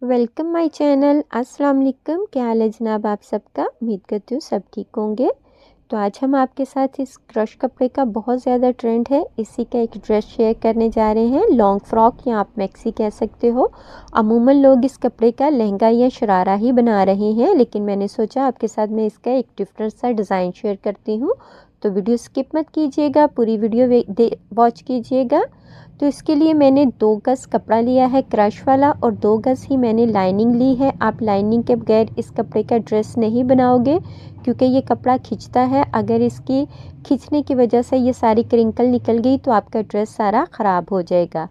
Welcome my channel. अस्सलाम वालेकुम। क्या हाल है जनाब आप सबका? उम्मीद करती हूँ सब ठीक होंगे। तो आज हम आपके साथ इस क्रश कपड़े का बहुत ज़्यादा ट्रेंड है, इसी का एक ड्रेस शेयर करने जा रहे हैं। लॉन्ग फ्रॉक या आप मैक्सी कह सकते हो। अमूमन लोग इस कपड़े का लहंगा या शरारा ही बना रहे हैं, लेकिन मैंने सोचा आपके साथ मैं इसका एक डिफरेंट सा डिज़ाइन शेयर करती हूँ। तो वीडियो स्किप मत कीजिएगा, पूरी वीडियो वॉच कीजिएगा। तो इसके लिए मैंने 2 गज़ कपड़ा लिया है क्रश वाला, और 2 गज़ ही मैंने लाइनिंग ली है। आप लाइनिंग के बगैर इस कपड़े का ड्रेस नहीं बनाओगे, क्योंकि ये कपड़ा खिंचता है। अगर इसकी खिंचने की वजह से ये सारी क्रिंकल निकल गई तो आपका ड्रेस सारा ख़राब हो जाएगा।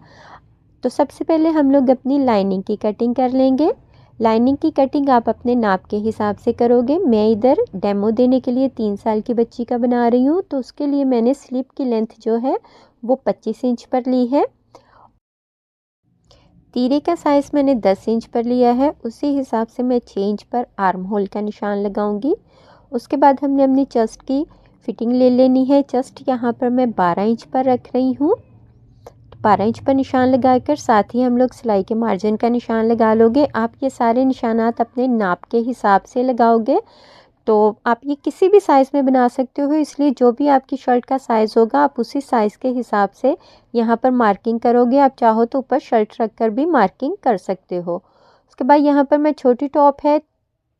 तो सबसे पहले हम लोग अपनी लाइनिंग की कटिंग कर लेंगे। लाइनिंग की कटिंग आप अपने नाप के हिसाब से करोगे। मैं इधर डेमो देने के लिए 3 साल की बच्ची का बना रही हूँ, तो उसके लिए मैंने स्लीव की लेंथ जो है वो 25 इंच पर ली है। तीरे का साइज़ मैंने 10 इंच पर लिया है। उसी हिसाब से मैं 6 इंच पर आर्म होल का निशान लगाऊंगी। उसके बाद हमने अपनी चेस्ट की फिटिंग ले लेनी है। चेस्ट यहाँ पर मैं 12 इंच पर रख रही हूँ। 12 इंच पर निशान लगाकर साथ ही हम लोग सिलाई के मार्जिन का निशान लगा लोगे। आप ये सारे निशानात अपने नाप के हिसाब से लगाओगे। तो आप ये किसी भी साइज़ में बना सकते हो, इसलिए जो भी आपकी शर्ट का साइज़ होगा आप उसी साइज़ के हिसाब से यहाँ पर मार्किंग करोगे। आप चाहो तो ऊपर शर्ट रख कर भी मार्किंग कर सकते हो। उसके बाद यहाँ पर मैं छोटी टॉप है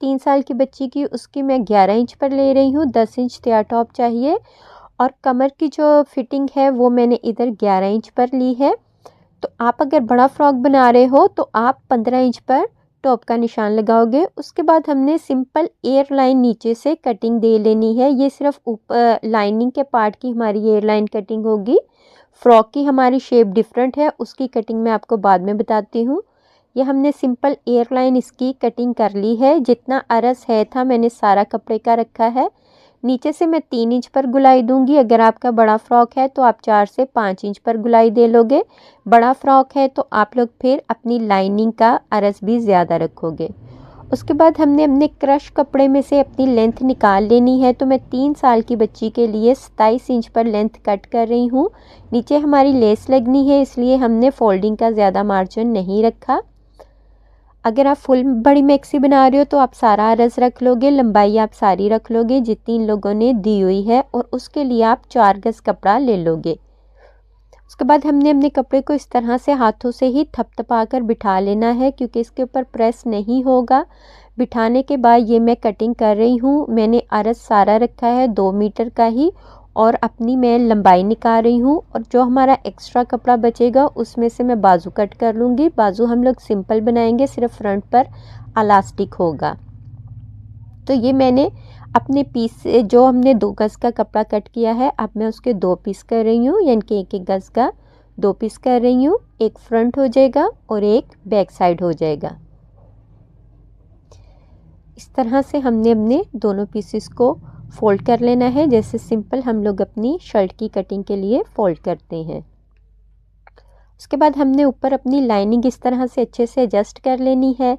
3 साल की बच्ची की, उसकी मैं 11 इंच पर ले रही हूँ। 10 इंच तैयार टॉप चाहिए। और कमर की जो फिटिंग है वो मैंने इधर 11 इंच पर ली है। तो आप अगर बड़ा फ्रॉक बना रहे हो तो आप 15 इंच पर टॉप का निशान लगाओगे। उसके बाद हमने सिंपल एयर लाइन नीचे से कटिंग दे लेनी है। ये सिर्फ ऊपर लाइनिंग के पार्ट की हमारी एयर लाइन कटिंग होगी। फ्रॉक की हमारी शेप डिफरेंट है, उसकी कटिंग मैं आपको बाद में बताती हूँ। ये हमने सिंपल एयर लाइन इसकी कटिंग कर ली है। जितना अरस है था मैंने सारा कपड़े का रखा है। नीचे से मैं 3 इंच पर गुलाई दूंगी। अगर आपका बड़ा फ्रॉक है तो आप 4 से 5 इंच पर गुलाई दे लोगे। बड़ा फ्रॉक है तो आप लोग फिर अपनी लाइनिंग का अरस भी ज़्यादा रखोगे। उसके बाद हमने अपने क्रश कपड़े में से अपनी लेंथ निकाल लेनी है। तो मैं 3 साल की बच्ची के लिए 27 इंच पर लेंथ कट कर रही हूँ। नीचे हमारी लेस लगनी है, इसलिए हमने फोल्डिंग का ज़्यादा मार्जिन नहीं रखा। अगर आप फुल बड़ी मैक्सी बना रहे हो तो आप सारा अरस रख लोगे, लंबाई आप सारी रख लोगे जितनी इन लोगों ने दी हुई है, और उसके लिए आप 4 गज़ कपड़ा ले लोगे। उसके बाद हमने अपने कपड़े को इस तरह से हाथों से ही थपथपा कर बिठा लेना है, क्योंकि इसके ऊपर प्रेस नहीं होगा। बिठाने के बाद ये मैं कटिंग कर रही हूँ। मैंने अरस सारा रखा है 2 मीटर का ही, और अपनी मैं लंबाई निकाल रही हूँ। और जो हमारा एक्स्ट्रा कपड़ा बचेगा उसमें से मैं बाजू कट कर लूँगी। बाजू हम लोग सिंपल बनाएंगे, सिर्फ फ्रंट पर इलास्टिक होगा। तो ये मैंने अपने पीस से जो हमने 2 गज़ का कपड़ा कट किया है, अब मैं उसके 2 पीस कर रही हूँ, यानी कि 1-1 गज़ का 2 पीस कर रही हूँ। एक फ्रंट हो जाएगा और एक बैक साइड हो जाएगा। इस तरह से हमने अपने दोनों पीसेस को फोल्ड कर लेना है, जैसे सिंपल हम लोग अपनी शर्ट की कटिंग के लिए फोल्ड करते हैं। उसके बाद हमने ऊपर अपनी लाइनिंग इस तरह से अच्छे से एडजस्ट कर लेनी है।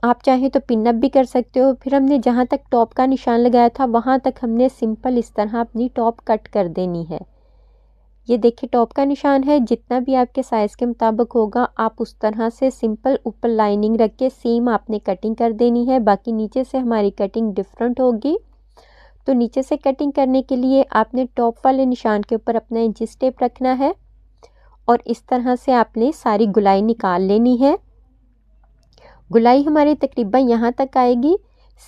आप चाहें तो पिन अप भी कर सकते हो। फिर हमने जहाँ तक टॉप का निशान लगाया था वहाँ तक हमने सिंपल इस तरह अपनी टॉप कट कर देनी है। ये देखिए टॉप का निशान है, जितना भी आपके साइज़ के मुताबिक होगा आप उस तरह से सिंपल ऊपर लाइनिंग रख के सेम आपने कटिंग कर देनी है। बाकी नीचे से हमारी कटिंग डिफरेंट होगी। तो नीचे से कटिंग करने के लिए आपने टॉप वाले निशान के ऊपर अपना इंची टेप रखना है, और इस तरह से आपने सारी गुलाई निकाल लेनी है। गुलाई हमारी तकरीबन यहाँ तक आएगी।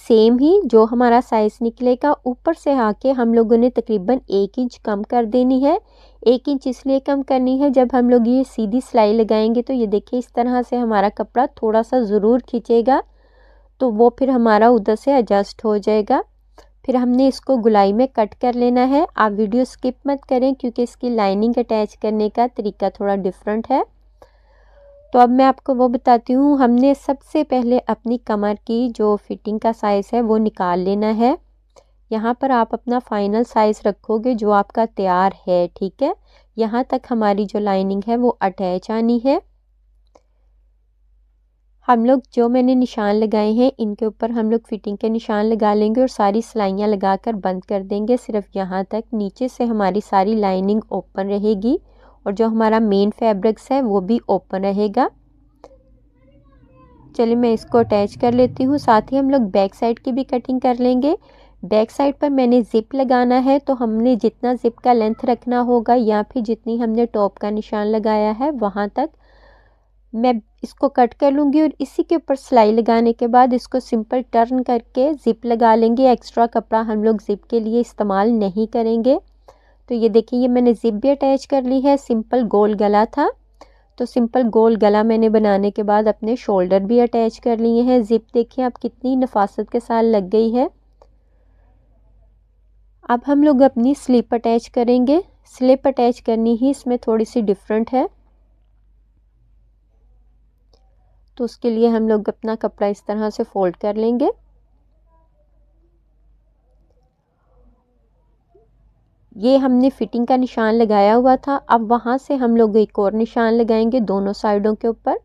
सेम ही जो हमारा साइज़ निकलेगा ऊपर से आके हम लोगों ने तकरीबन 1 इंच कम कर देनी है। 1 इंच इसलिए कम करनी है, जब हम लोग ये सीधी सिलाई लगाएंगे तो ये देखिए इस तरह से हमारा कपड़ा थोड़ा सा ज़रूर खींचेगा, तो वो फिर हमारा उधर से एडजस्ट हो जाएगा। फिर हमने इसको गुलाई में कट कर लेना है। आप वीडियो स्किप मत करें, क्योंकि इसकी लाइनिंग अटैच करने का तरीका थोड़ा डिफरेंट है। तो अब मैं आपको वो बताती हूँ। हमने सबसे पहले अपनी कमर की जो फिटिंग का साइज़ है वो निकाल लेना है। यहाँ पर आप अपना फाइनल साइज़ रखोगे जो आपका तैयार है, ठीक है। यहाँ तक हमारी जो लाइनिंग है वो अटैच आनी है। हम लोग जो मैंने निशान लगाए हैं इनके ऊपर हम लोग फिटिंग के निशान लगा लेंगे और सारी सिलाइयाँ लगाकर बंद कर देंगे। सिर्फ यहाँ तक नीचे से हमारी सारी लाइनिंग ओपन रहेगी, और जो हमारा मेन फैब्रिक्स है वो भी ओपन रहेगा। चलिए मैं इसको अटैच कर लेती हूँ। साथ ही हम लोग बैक साइड की भी कटिंग कर लेंगे। बैक साइड पर मैंने ज़िप लगाना है, तो हमने जितना ज़िप का लेंथ रखना होगा या फिर जितनी हमने टॉप का निशान लगाया है वहाँ तक मैं इसको कट कर लूँगी और इसी के ऊपर सिलाई लगाने के बाद इसको सिंपल टर्न करके ज़िप लगा लेंगे। एक्स्ट्रा कपड़ा हम लोग ज़िप के लिए इस्तेमाल नहीं करेंगे। तो ये देखिए, ये मैंने ज़िप भी अटैच कर ली है। सिंपल गोल गला था, तो सिंपल गोल गला मैंने बनाने के बाद अपने शोल्डर भी अटैच कर लिए हैं। ज़िप देखिए आप कितनी नफासत के साथ लग गई है। अब हम लोग अपनी स्लिप अटैच करेंगे। स्लिप अटैच करनी ही इसमें थोड़ी सी डिफरेंट है, तो उसके लिए हम लोग अपना कपड़ा इस तरह से फोल्ड कर लेंगे। ये हमने फिटिंग का निशान लगाया हुआ था, अब वहाँ से हम लोग एक और निशान लगाएंगे दोनों साइडों के ऊपर,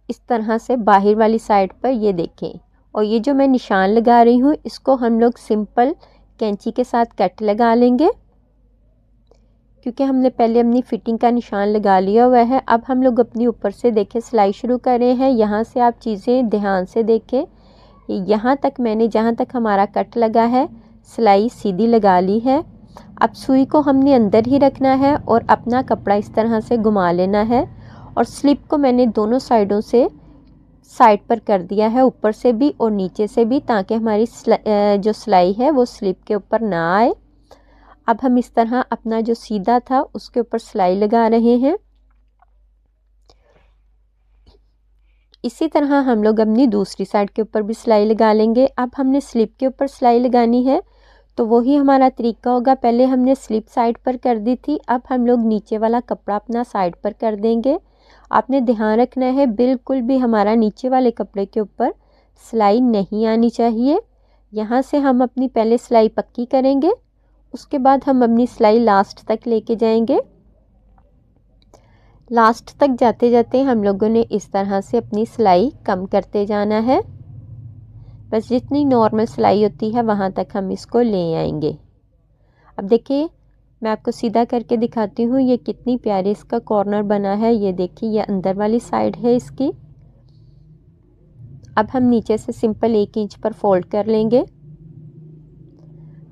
इस तरह से बाहर वाली साइड पर। ये देखें, और ये जो मैं निशान लगा रही हूँ इसको हम लोग सिंपल कैंची के साथ कट लगा लेंगे, क्योंकि हमने पहले अपनी फिटिंग का निशान लगा लिया हुआ है। अब हम लोग अपनी ऊपर से देखें सिलाई शुरू कर रहे हैं। यहाँ से आप चीज़ें ध्यान से देखें। यहाँ तक मैंने जहाँ तक हमारा कट लगा है सिलाई सीधी लगा ली है। अब सुई को हमने अंदर ही रखना है और अपना कपड़ा इस तरह से घुमा लेना है, और स्लिप को मैंने दोनों साइडों से साइड पर कर दिया है, ऊपर से भी और नीचे से भी, ताकि हमारी जो सिलाई है वो स्लिप के ऊपर ना आए। अब हम इस तरह अपना जो सीधा था उसके ऊपर सिलाई लगा रहे हैं। इसी तरह हम लोग अपनी दूसरी साइड के ऊपर भी सिलाई लगा लेंगे। अब हमने स्लिप के ऊपर सिलाई लगानी है, तो वही हमारा तरीका होगा। पहले हमने स्लिप साइड पर कर दी थी, अब हम लोग नीचे वाला कपड़ा अपना साइड पर कर देंगे। आपने ध्यान रखना है बिल्कुल भी हमारा नीचे वाले कपड़े के ऊपर सिलाई नहीं आनी चाहिए। यहाँ से हम अपनी पहले सिलाई पक्की करेंगे, उसके बाद हम अपनी सिलाई लास्ट तक लेके जाएंगे। लास्ट तक जाते जाते हम लोगों ने इस तरह से अपनी सिलाई कम करते जाना है। बस जितनी नॉर्मल सिलाई होती है वहाँ तक हम इसको ले आएंगे। अब देखिए, मैं आपको सीधा करके दिखाती हूँ ये कितनी प्यारी इसका कॉर्नर बना है। ये देखिए, ये अंदर वाली साइड है इसकी। अब हम नीचे से सिंपल 1 इंच पर फोल्ड कर लेंगे।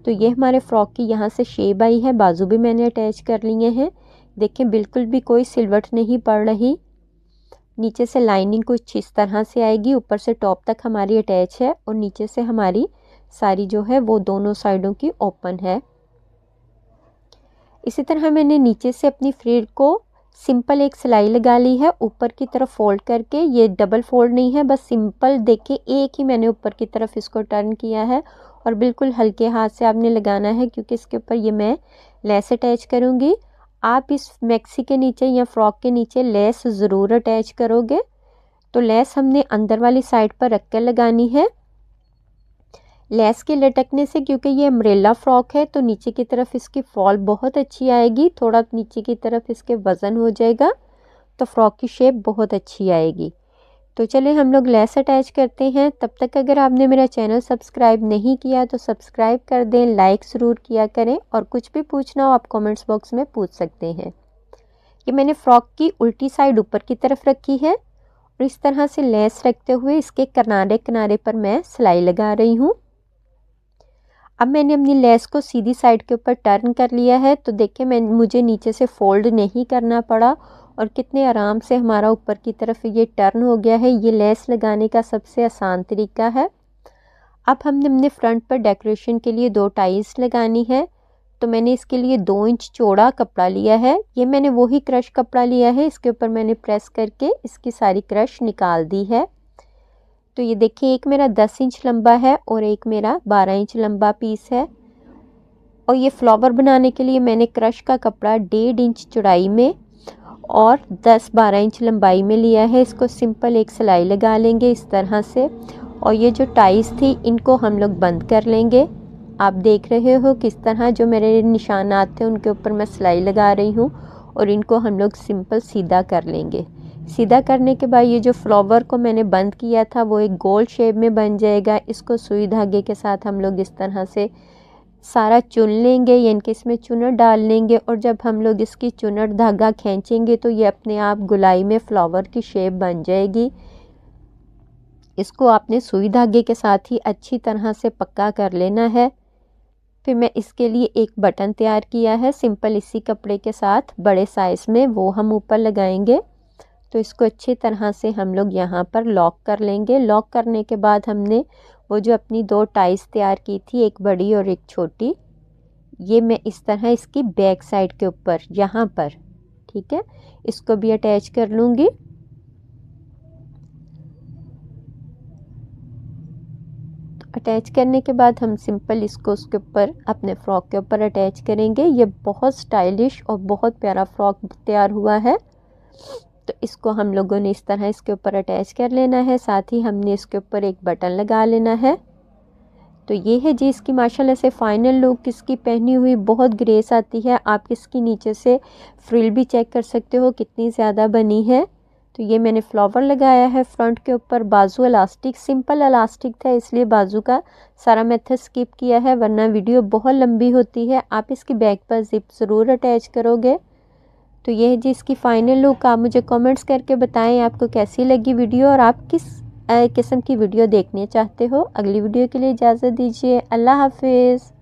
तो ये हमारे फ्रॉक की यहाँ से शेप आई है। बाजू भी मैंने अटैच कर लिए हैं। देखें, बिल्कुल भी कोई सिलवट नहीं पड़ रही। नीचे से लाइनिंग कुछ इस तरह से आएगी, ऊपर से टॉप तक हमारी अटैच है और नीचे से हमारी सारी जो है वो दोनों साइडों की ओपन है। इसी तरह मैंने नीचे से अपनी फ्रिल को सिंपल एक सिलाई लगा ली है, ऊपर की तरफ फोल्ड करके। ये डबल फोल्ड नहीं है, बस सिंपल देखिए एक ही मैंने ऊपर की तरफ इसको टर्न किया है, और बिल्कुल हल्के हाथ से आपने लगाना है, क्योंकि इसके ऊपर ये मैं लेस अटैच करूँगी। आप इस मैक्सी के नीचे या फ्रॉक के नीचे लेस ज़रूर अटैच करोगे। तो लेस हमने अंदर वाली साइड पर रख कर लगानी है। लेस के लटकने से, क्योंकि ये अम्ब्रेला फ्रॉक है, तो नीचे की तरफ इसकी फॉल बहुत अच्छी आएगी। थोड़ा नीचे की तरफ इसके वज़न हो जाएगा तो फ्रॉक की शेप बहुत अच्छी आएगी। तो चलिए हम लोग लेस अटैच करते हैं। तब तक अगर आपने मेरा चैनल सब्सक्राइब नहीं किया तो सब्सक्राइब कर दें, लाइक ज़रूर किया करें, और कुछ भी पूछना हो आप कमेंट्स बॉक्स में पूछ सकते हैं। ये मैंने फ़्रॉक की उल्टी साइड ऊपर की तरफ रखी है, और इस तरह से लेस रखते हुए इसके किनारे किनारे पर मैं सिलाई लगा रही हूँ। अब मैंने अपनी लेस को सीधी साइड के ऊपर टर्न कर लिया है, तो देखिए मुझे नीचे से फोल्ड नहीं करना पड़ा, और कितने आराम से हमारा ऊपर की तरफ ये टर्न हो गया है। ये लेस लगाने का सबसे आसान तरीका है। अब हमने अपने फ्रंट पर डेकोरेशन के लिए 2 टाइज लगानी है, तो मैंने इसके लिए 2 इंच चौड़ा कपड़ा लिया है। ये मैंने वही क्रश कपड़ा लिया है, इसके ऊपर मैंने प्रेस करके इसकी सारी क्रश निकाल दी है। तो ये देखिए, एक मेरा 10 इंच लंबा है और एक मेरा 12 इंच लंबा पीस है। और ये फ्लावर बनाने के लिए मैंने क्रश का कपड़ा 1.5 इंच चौड़ाई में और 10-12 इंच लंबाई में लिया है। इसको सिंपल एक सिलाई लगा लेंगे इस तरह से, और ये जो टाइज थी इनको हम लोग बंद कर लेंगे। आप देख रहे हो किस तरह जो मेरे निशानात थे उनके ऊपर मैं सिलाई लगा रही हूँ, और इनको हम लोग सिंपल सीधा कर लेंगे। सीधा करने के बाद ये जो फ्लावर को मैंने बंद किया था वो एक गोल शेप में बन जाएगा। इसको सुई धागे के साथ हम लोग इस तरह से सारा चुन लेंगे, यानी कि इसमें चुनर डाल लेंगे। और जब हम लोग इसकी चुनर धागा खींचेंगे तो ये अपने आप गुलाई में फ्लावर की शेप बन जाएगी। इसको आपने सुई धागे के साथ ही अच्छी तरह से पक्का कर लेना है। फिर मैं इसके लिए एक बटन तैयार किया है सिंपल इसी कपड़े के साथ बड़े साइज़ में, वो हम ऊपर लगाएंगे। तो इसको अच्छी तरह से हम लोग यहाँ पर लॉक कर लेंगे। लॉक करने के बाद हमने वो जो अपनी 2 टाइज तैयार की थी, एक बड़ी और एक छोटी, ये मैं इस तरह इसकी बैक साइड के ऊपर यहाँ पर, ठीक है, इसको भी अटैच कर लूँगी। अटैच करने के बाद हम सिंपल इसको उसके ऊपर अपने फ्रॉक के ऊपर अटैच करेंगे। ये बहुत स्टाइलिश और बहुत प्यारा फ्रॉक तैयार हुआ है। तो इसको हम लोगों ने इस तरह इसके ऊपर अटैच कर लेना है। साथ ही हमने इसके ऊपर एक बटन लगा लेना है। तो ये है जी इसकी माशाल्लाह से फाइनल लुक। इसकी पहनी हुई बहुत ग्रेस आती है। आप इसकी नीचे से फ्रिल भी चेक कर सकते हो कितनी ज़्यादा बनी है। तो ये मैंने फ्लावर लगाया है फ्रंट के ऊपर। बाजू इलास्टिक, सिंपल इलास्टिक था इसलिए बाजू का सारा मेथड स्किप किया है, वरना वीडियो बहुत लंबी होती है। आप इसकी बैक पर जिप ज़रूर अटैच करोगे। तो ये है जी इसकी फ़ाइनल लुक। आप मुझे कमेंट्स करके बताएं आपको कैसी लगी वीडियो और आप किस किस्म की वीडियो देखने चाहते हो। अगली वीडियो के लिए इजाज़त दीजिए। अल्लाह हाफिज़।